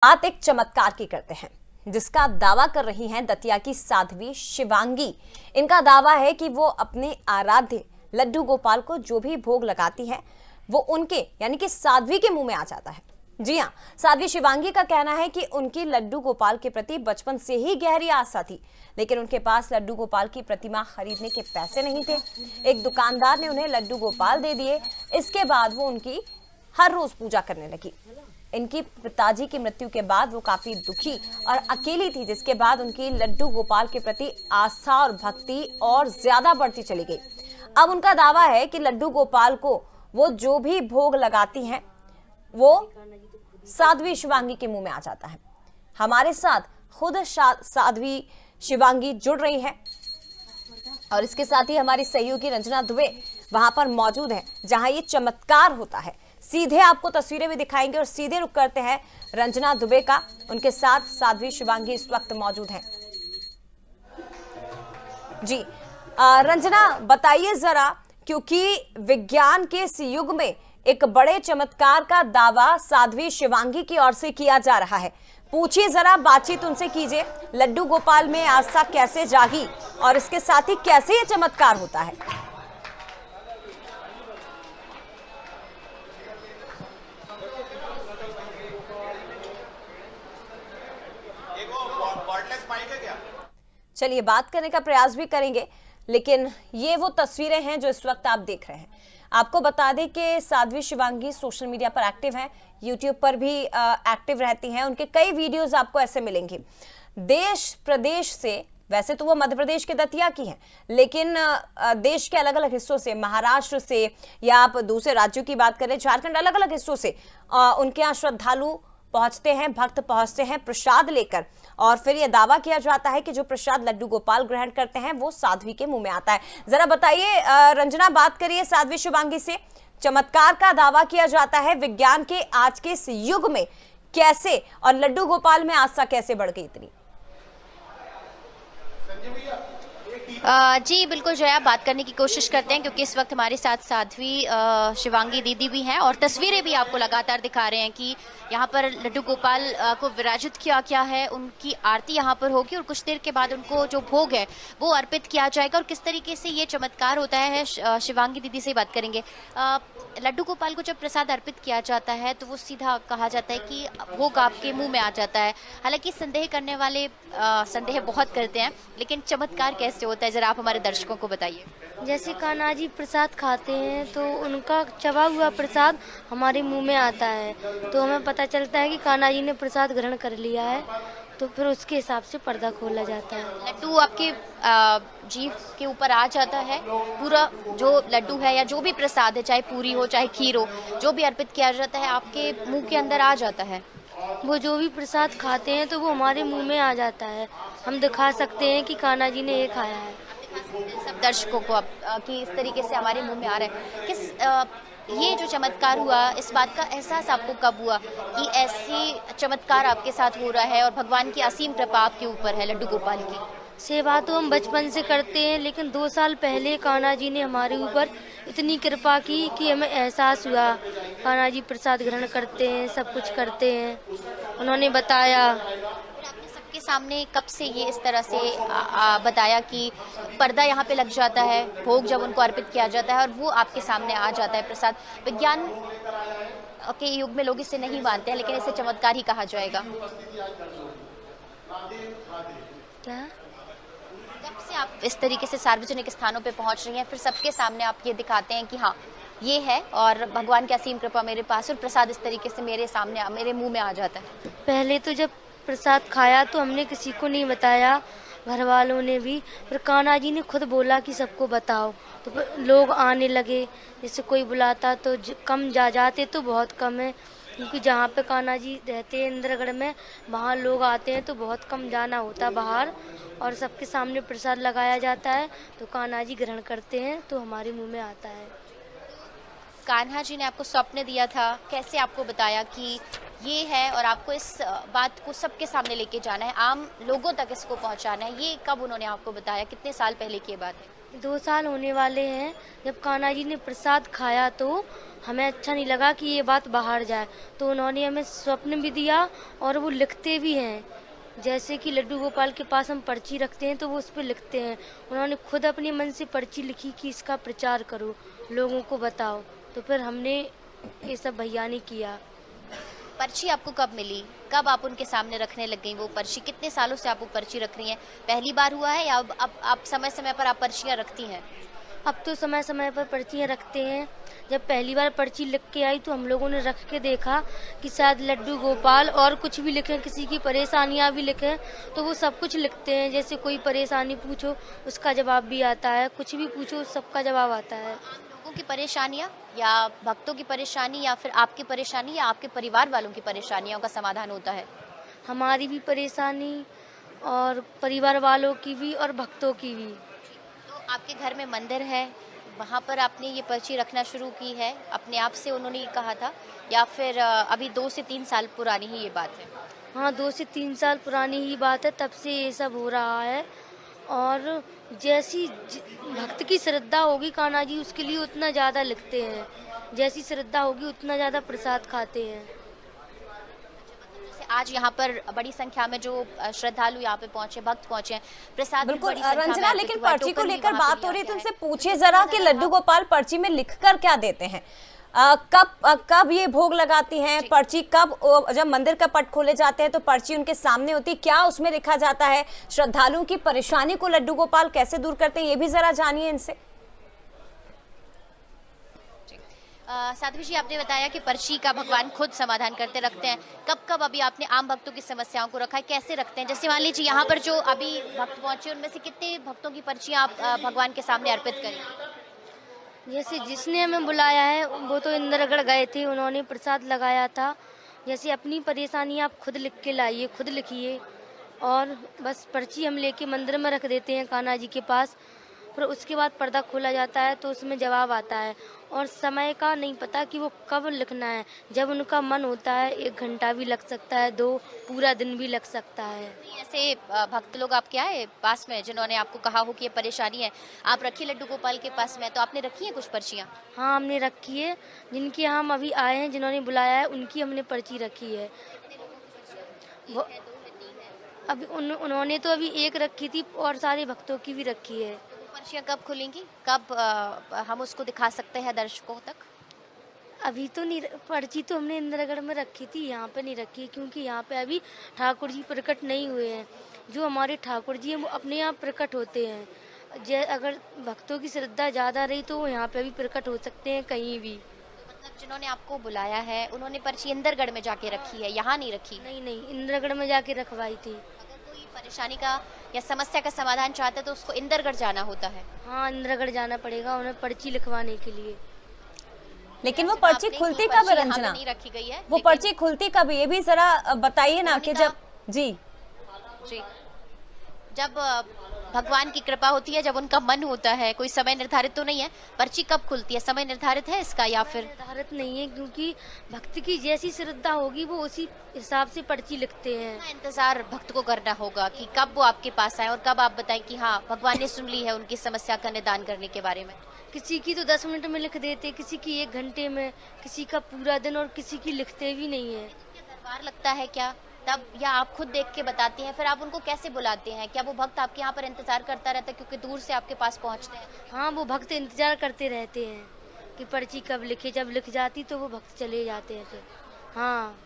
बात एक चमत्कार की करते हैं जिसका दावा कर रही हैं दतिया की साध्वी शिवांगी। इनका दावा है कि वो अपने आराध्य लड्डू गोपाल को जो भी भोग लगाती हैं वो उनके यानी कि साध्वी के मुंह में आ जाता है। जी हाँ, साध्वी शिवांगी का कहना है कि उनकी लड्डू गोपाल के प्रति बचपन से ही गहरी आस्था थी, लेकिन उनके पास लड्डू गोपाल की प्रतिमा खरीदने के पैसे नहीं थे। एक दुकानदार ने उन्हें लड्डू गोपाल दे दिए। इसके बाद वो उनकी हर रोज पूजा करने लगी। इनकी पिताजी की मृत्यु के बाद वो काफी दुखी और अकेली थी, जिसके बाद उनकी लड्डू गोपाल के प्रति आस्था और भक्ति और ज्यादा बढ़ती चली गई। अब उनका दावा है कि लड्डू गोपाल को वो जो भी भोग लगाती हैं वो साध्वी शिवांगी के मुंह में आ जाता है। हमारे साथ खुद साध्वी शिवांगी जुड़ रही है और इसके साथ ही हमारी सहयोगी रंजना दुबे वहां पर मौजूद है जहां ये चमत्कार होता है। सीधे आपको तस्वीरें भी दिखाएंगे और सीधे रुक करते हैं रंजना दुबे का। उनके साथ साध्वी शिवांगी इस वक्त मौजूद हैं। जी रंजना, बताइए जरा, क्योंकि विज्ञान के इस युग में एक बड़े चमत्कार का दावा साध्वी शिवांगी की ओर से किया जा रहा है। पूछिए जरा, बातचीत उनसे कीजिए, लड्डू गोपाल में आस्था कैसे जागी और इसके साथ ही कैसे ये चमत्कार होता है। चलिए बात करने का प्रयास भी करेंगे, लेकिन ये वो तस्वीरें हैं जो इस वक्त आप देख रहे हैं। आपको बता दें कि साध्वी शिवांगी सोशल मीडिया पर एक्टिव हैं, यूट्यूब पर भी एक्टिव रहती हैं। उनके कई वीडियोस आपको ऐसे मिलेंगे देश प्रदेश से। वैसे तो वो मध्य प्रदेश के दतिया की हैं, लेकिन देश के अलग अलग हिस्सों से, महाराष्ट्र से या आप दूसरे राज्यों की बात करें, झारखंड, अलग अलग हिस्सों से उनके यहाँ श्रद्धालु पहुंचते हैं, भक्त पहुंचते हैं प्रसाद लेकर, और फिर यह दावा किया जाता है कि जो प्रसाद लड्डू गोपाल ग्रहण करते हैं वो साध्वी के मुंह में आता है। जरा बताइए रंजना, बात करिए साध्वी शिवांगी से। चमत्कार का दावा किया जाता है विज्ञान के आज के इस युग में, कैसे और लड्डू गोपाल में आस्था कैसे बढ़ गई इतनी? जी बिल्कुल जो है आप बात करने की कोशिश करते हैं, क्योंकि इस वक्त हमारे साथ साध्वी शिवांगी दीदी भी हैं और तस्वीरें भी आपको लगातार दिखा रहे हैं कि यहाँ पर लड्डू गोपाल को विराजित किया गया है। उनकी आरती यहाँ पर होगी और कुछ देर के बाद उनको जो भोग है वो अर्पित किया जाएगा। और किस तरीके से ये चमत्कार होता है शिवांगी दीदी से बात करेंगे। लड्डू गोपाल को जब प्रसाद अर्पित किया जाता है तो वो सीधा कहा जाता है कि भोग आपके मुंह में आ जाता है। हालांकि संदेह करने वाले संदेह बहुत करते हैं, लेकिन चमत्कार कैसे होता है जरा आप हमारे दर्शकों को बताइए। जैसे कान्हा जी प्रसाद खाते हैं तो उनका चबा हुआ प्रसाद हमारे मुंह में आता है, तो हमें पता चलता है कि कान्हा जी ने प्रसाद ग्रहण कर लिया है, तो फिर उसके हिसाब से पर्दा खोला जाता है। लड्डू आपके जीभ के ऊपर आ जाता है, पूरा जो लड्डू है या जो भी प्रसाद है, चाहे पूरी हो चाहे खीर हो, जो भी अर्पित किया जाता है आपके मुंह के अंदर आ जाता है। वो जो भी प्रसाद खाते हैं तो वो हमारे मुंह में आ जाता है। हम दिखा सकते हैं कि कान्हा जी ने ये खाया है। सब दर्शकों को अब कि इस तरीके से हमारे मुंह में आ रहा है। ये जो चमत्कार हुआ, इस बात का एहसास आपको कब हुआ कि ऐसी चमत्कार आपके साथ हो रहा है और भगवान की असीम कृपा आपके ऊपर है लड्डू गोपाल की? सेवा तो हम बचपन से करते हैं, लेकिन 2 साल पहले कान्हा जी ने हमारे ऊपर इतनी कृपा की कि हमें एहसास हुआ। कान्हा जी प्रसाद ग्रहण करते हैं, सब कुछ करते हैं, उन्होंने बताया। के सामने कब से ये इस तरह से बताया कि पर्दा यहाँ पे लग जाता है, भोग जब उनको अर्पित किया जाता है और वो आपके सामने आ जाता है प्रसाद? विज्ञान के युग में लोग इसे नहीं मानते हैं, लेकिन इसे चमत्कार ही कहा जाएगा। क्या? कब से आप इस तरीके से सार्वजनिक स्थानों पे पहुंच रही हैं, फिर सबके सामने आप ये दिखाते हैं कि हाँ ये है और भगवान की असीम कृपा मेरे पास, और प्रसाद इस तरीके से मेरे सामने मेरे मुंह में आ जाता है? पहले तो जब प्रसाद खाया तो हमने किसी को नहीं बताया, घर वालों ने भी। फिर कान्हा जी ने खुद बोला कि सबको बताओ, तो फिर लोग आने लगे। जैसे कोई बुलाता तो कम जाते तो बहुत कम है, क्योंकि जहाँ पे कान्हा जी रहते हैं इंद्रगढ़ में, वहाँ लोग आते हैं तो बहुत कम जाना होता बाहर। और सबके सामने प्रसाद लगाया जाता है तो कान्हा जी ग्रहण करते हैं तो हमारे मुँह में आता है। कान्हा जी ने आपको स्वप्न दिया था, कैसे आपको बताया कि ये है और आपको इस बात को सबके सामने लेके जाना है, आम लोगों तक इसको पहुंचाना है, ये कब उन्होंने आपको बताया, कितने साल पहले की ये बात है? 2 साल होने वाले हैं। जब कान्हा जी ने प्रसाद खाया तो हमें अच्छा नहीं लगा कि ये बात बाहर जाए, तो उन्होंने हमें स्वप्न भी दिया और वो लिखते भी हैं। जैसे कि लड्डू गोपाल के पास हम पर्ची रखते हैं तो वो उस पर लिखते हैं। उन्होंने खुद अपने मन से पर्ची लिखी कि इसका प्रचार करो, लोगों को बताओ, तो फिर हमने ये सब भैया ने किया। पर्ची आपको कब मिली, कब आप उनके सामने रखने लग गई वो पर्ची? कितने सालों से आप वो पर्ची रख रही हैं? पहली बार हुआ है या अब आप समय समय पर आप पर्चियाँ रखती हैं? अब तो समय समय पर पर्चियाँ रखते हैं। जब पहली बार पर्ची लिख के आई तो हम लोगों ने रख के देखा कि शायद लड्डू गोपाल और कुछ भी लिखें, किसी की परेशानियाँ भी लिखें, तो वो सब कुछ लिखते हैं। जैसे कोई परेशानी पूछो उसका जवाब भी आता है, कुछ भी पूछो सबका जवाब आता है। लोगों की परेशानियाँ या भक्तों की परेशानी या फिर आपकी परेशानी या आपके परिवार वालों की परेशानियों का समाधान होता है? हमारी भी परेशानी और परिवार वालों की भी और भक्तों की भी। तो आपके घर में मंदिर है, वहाँ पर आपने ये पर्ची रखना शुरू की है, अपने आप से उन्होंने ये कहा था या फिर अभी 2 से 3 साल पुरानी ही ये बात है? हाँ, 2 से 3 साल पुरानी ही बात है, तब से ये सब हो रहा है। और जैसी भक्त की श्रद्धा होगी कान्हा जी उसके लिए उतना ज़्यादा लिखते हैं, जैसी श्रद्धा होगी उतना ज़्यादा प्रसाद खाते हैं। जैसे आज यहाँ पर बड़ी संख्या में जो श्रद्धालु यहाँ पे पहुंचे, भक्त पहुंचे हैं, प्रसाद भी बिल्कुल बड़ी संख्या में रंजना, अर्पित लेकिन हुआ है, पर्ची को टोकन भी लेकर वहाँ पे बात हो रही है तो दिया उनसे गया है। पूछिए जरा कि लड्डू गोपाल पर्ची में लिखकर क्या देते हैं, कब ये भोग लगाती हैं पर्ची, कब जब मंदिर का पट खोले जाते हैं तो पर्ची उनके सामने होती, क्या उसमें लिखा जाता है, श्रद्धालुओं की परेशानी को लड्डू गोपाल कैसे दूर करते हैं, ये भी जरा जानिए इनसे। साध्वी जी, आपने बताया कि पर्ची का भगवान खुद समाधान करते रखते हैं, कब कब अभी आपने आम भक्तों की समस्याओं को रखा है, कैसे रखते हैं? जैसे मान लीजिए यहाँ पर जो अभी भक्त पहुंचे उनमें से कितने भक्तों की पर्चियाँ आप भगवान के सामने अर्पित करें? जैसे जिसने हमें बुलाया है वो तो इंद्रगढ़ गए थे, उन्होंने प्रसाद लगाया था। जैसे अपनी परेशानी आप खुद लिख के लाइए, खुद लिखिए और बस पर्ची हम लेके मंदिर में रख देते हैं कान्हा जी के पास। फिर उसके बाद पर्दा खोला जाता है तो उसमें जवाब आता है और समय का नहीं पता कि वो कब लिखना है। जब उनका मन होता है 1 घंटा भी लग सकता है, 2 पूरा दिन भी लग सकता है। ऐसे भक्त लोग आपके आए पास में जिन्होंने आपको कहा हो कि ये परेशानी है, आप रखिए लड्डू गोपाल के पास में, तो आपने रखी है कुछ पर्चियाँ? हाँ, हमने रखी है। जिनके यहाँ हम अभी आए हैं, जिन्होंने बुलाया है, उनकी हमने पर्ची रखी है। वो अभी उन्होंने तो अभी 1 रखी थी और सारे भक्तों की भी रखी है। पर्चियाँ कब खुलेंगी, कब हम उसको दिखा सकते हैं दर्शकों तक? अभी तो नहीं, पर्ची तो हमने इंद्रगढ़ में रखी थी, यहाँ पे नहीं रखी क्योंकि यहाँ पे अभी ठाकुर जी प्रकट नहीं हुए हैं। जो हमारे ठाकुर जी हैं वो अपने आप प्रकट होते हैं। अगर भक्तों की श्रद्धा ज़्यादा रही तो वो यहाँ पे भी प्रकट हो सकते हैं कहीं भी। मतलब जिन्होंने आपको बुलाया है उन्होंने पर्ची इंद्रगढ़ में जाके रखी है, यहाँ नहीं रखी? नहीं, इंद्रगढ़ में जाके रखवाई थी। अगर कोई परेशानी का या समस्या का समाधान चाहते तो उसको इंद्रगढ़ जाना होता है? हाँ, इंद्रगढ़ जाना पड़ेगा उन्हें पर्ची लिखवाने के लिए। लेकिन वो पर्ची खुलती कब है रंजना? नहीं रखी गई है, वो पर्ची खुलती कब, ये भी जरा बताइए ना कि जब जी जब भगवान की कृपा होती है, जब उनका मन होता है, कोई समय निर्धारित तो नहीं है? पर्ची कब खुलती है, समय निर्धारित है इसका या फिर? निर्धारित नहीं है क्योंकि भक्त की जैसी श्रद्धा होगी वो उसी हिसाब से पर्ची लिखते हैं। इंतजार भक्त को करना होगा कि कब वो आपके पास आए और कब आप बताएं कि हाँ भगवान ने सुन ली है उनकी समस्या का निदान करने के बारे में। किसी की तो 10 मिनट में लिख देते, किसी की 1 घंटे में, किसी का पूरा दिन और किसी की लिखते भी नहीं है। दरबार लगता है क्या तब, या आप खुद देख के बताती हैं? फिर आप उनको कैसे बुलाते हैं? क्या वो भक्त आपके यहाँ पर इंतजार करता रहता है क्योंकि दूर से आपके पास पहुँचते हैं? हाँ, वो भक्त इंतजार करते रहते हैं कि पर्ची कब लिखे। जब लिख जाती तो वो भक्त चले जाते हैं फिर। हाँ,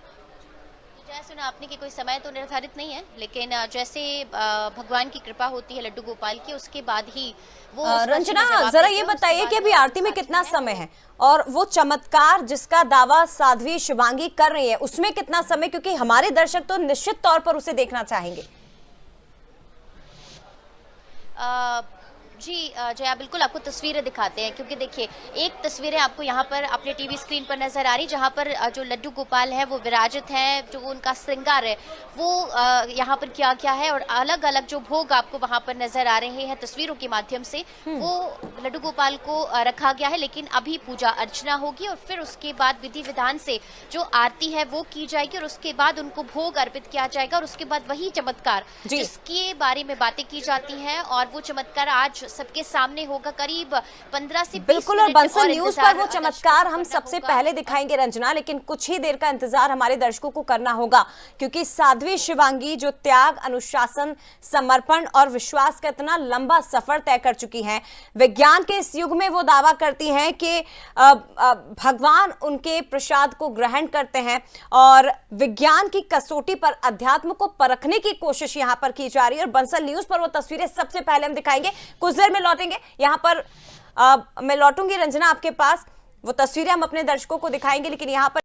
जैसे सुना आपने कि कोई समय तो निर्धारित नहीं है, लेकिन जैसे भगवान की कृपा होती है लड्डू गोपाल की, उसके बाद ही वो रंजना जरा ये बताइए कि अभी आरती में कितना समय है और वो चमत्कार जिसका दावा साध्वी शिवांगी कर रही है उसमें कितना समय, क्योंकि हमारे दर्शक तो निश्चित तौर पर उसे देखना चाहेंगे। जी जया, बिल्कुल आपको तस्वीरें दिखाते हैं, क्योंकि देखिए एक तस्वीरें आपको यहाँ पर अपने टीवी स्क्रीन पर नजर आ रही, जहाँ पर जो लड्डू गोपाल है वो विराजित हैं, जो उनका श्रृंगार है वो यहाँ पर किया गया है, और अलग अलग जो भोग आपको वहाँ पर नजर आ रहे हैं तस्वीरों के माध्यम से, वो लड्डू गोपाल को रखा गया है। लेकिन अभी पूजा अर्चना होगी और फिर उसके बाद विधि विधान से जो आरती है वो की जाएगी, और उसके बाद उनको भोग अर्पित किया जाएगा, और उसके बाद वही चमत्कार जिसके बारे में बातें की जाती हैं, और वो चमत्कार आज सबके सामने होगा करीब 15 से 20 बिल्कुल। और मिनट बंसल न्यूज पर वो चमत्कार हम दर्शकों को सबसे करना पहले होगा। दिखाएंगे रंजना, लेकिन कुछ ही देर का इंतजार हमारे दर्शकों को करना होगा, क्योंकि साध्वी शिवांगी जो त्याग, अनुशासन, समर्पण और विश्वास का इतना लंबा सफर तय कर चुकी हैं, विज्ञान के इस युग में वो दावा करती हैं कि भगवान उनके प्रसाद को ग्रहण करते हैं, और विज्ञान की कसौटी पर अध्यात्म को परखने की कोशिश यहां पर की जा रही है। और बंसल न्यूज पर वो तस्वीरें सबसे पहले हम दिखाएंगे, कुछ देर में लौटेंगे यहां पर। मैं लौटूंगी रंजना आपके पास, वो तस्वीरें हम अपने दर्शकों को दिखाएंगे, लेकिन यहां पर